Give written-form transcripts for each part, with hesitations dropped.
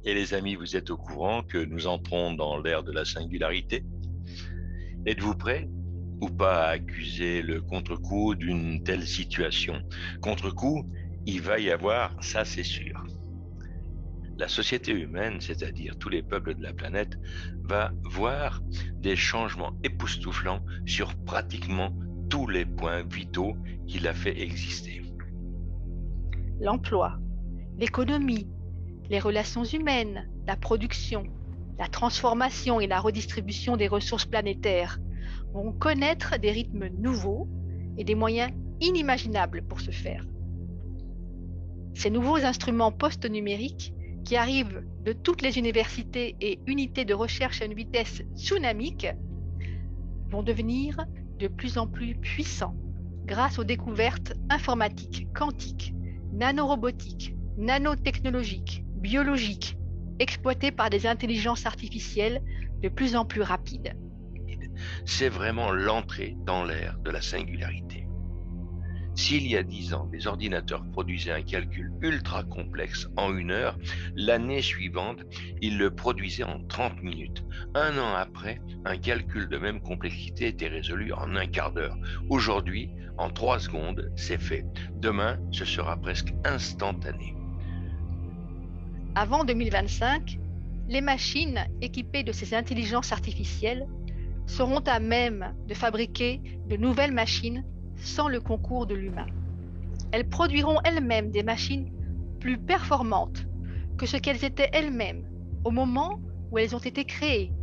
Et les amis, vous êtes au courant que nous entrons dans l'ère de la singularité? Êtes-vous prêts ou pas à accuser le contre-coup d'une telle situation? Contre-coup, il va y avoir, ça c'est sûr. La société humaine, c'est-à-dire tous les peuples de la planète, va voir des changements époustouflants sur pratiquement tous les points vitaux qu'il a fait exister. L'emploi, l'économie, les relations humaines, la production, la transformation et la redistribution des ressources planétaires vont connaître des rythmes nouveaux et des moyens inimaginables pour ce faire. Ces nouveaux instruments post-numériques qui arrivent de toutes les universités et unités de recherche à une vitesse tsunamique vont devenir de plus en plus puissants grâce aux découvertes informatiques, quantiques, nanorobotiques, nanotechnologiques, biologiques, exploitées par des intelligences artificielles de plus en plus rapides. C'est vraiment l'entrée dans l'ère de la singularité. S'il y a 10 ans, les ordinateurs produisaient un calcul ultra complexe en 1 heure, l'année suivante, ils le produisaient en 30 minutes. Un an après, un calcul de même complexité était résolu en un quart d'heure. Aujourd'hui, en 3 secondes, c'est fait. Demain, ce sera presque instantané. Avant 2025, les machines équipées de ces intelligences artificielles seront à même de fabriquer de nouvelles machines sans le concours de l'humain. Elles produiront elles-mêmes des machines plus performantes que ce qu'elles étaient elles-mêmes au moment où elles ont été créées.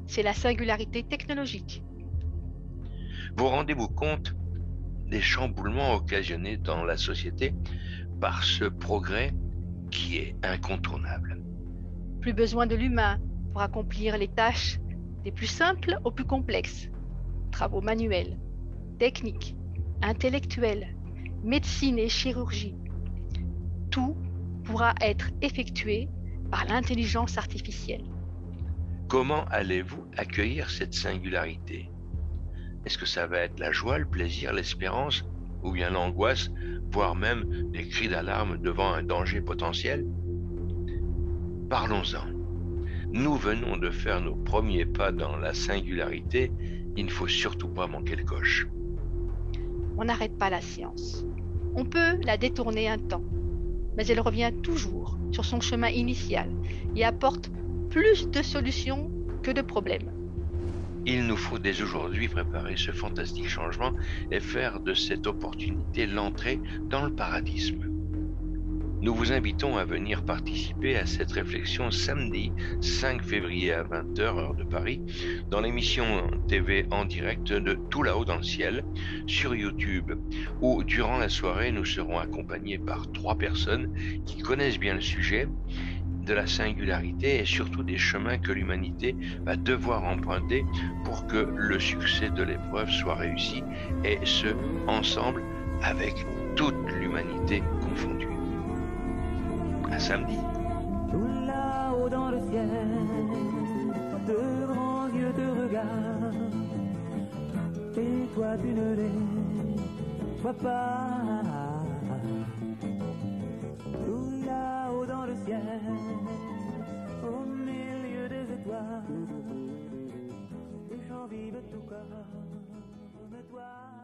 C'est la singularité technologique. Vous rendez-vous compte des chamboulements occasionnés dans la société par ce progrès qui est incontournable? Plus besoin de l'humain pour accomplir les tâches des plus simples aux plus complexes. Travaux manuels, techniques, intellectuels, médecine et chirurgie. Tout pourra être effectué par l'intelligence artificielle. Comment allez-vous accueillir cette singularité? Est-ce que ça va être la joie, le plaisir, l'espérance, ou bien l'angoisse, voire même des cris d'alarme devant un danger potentiel? Parlons-en. Nous venons de faire nos premiers pas dans la singularité, il ne faut surtout pas manquer le coche. On n'arrête pas la science. On peut la détourner un temps, mais elle revient toujours sur son chemin initial et apporte plus de solutions que de problèmes. Il nous faut dès aujourd'hui préparer ce fantastique changement et faire de cette opportunité l'entrée dans le paradisme. Nous vous invitons à venir participer à cette réflexion samedi 5 février à 20 heures heure de Paris, dans l'émission TV en direct de Tout là-haut dans le ciel, sur YouTube, où durant la soirée, nous serons accompagnés par 3 personnes qui connaissent bien le sujet de la singularité et surtout des chemins que l'humanité va devoir emprunter pour que le succès de l'épreuve soit réussi, et ce, ensemble, avec toute l'humanité confondue. À samedi. Tout là-haut dans le ciel, de grands yeux te regardent, et toi tu ne les vois pas. Tout là-haut dans le ciel, au milieu des étoiles, les gens vivent tout comme toi.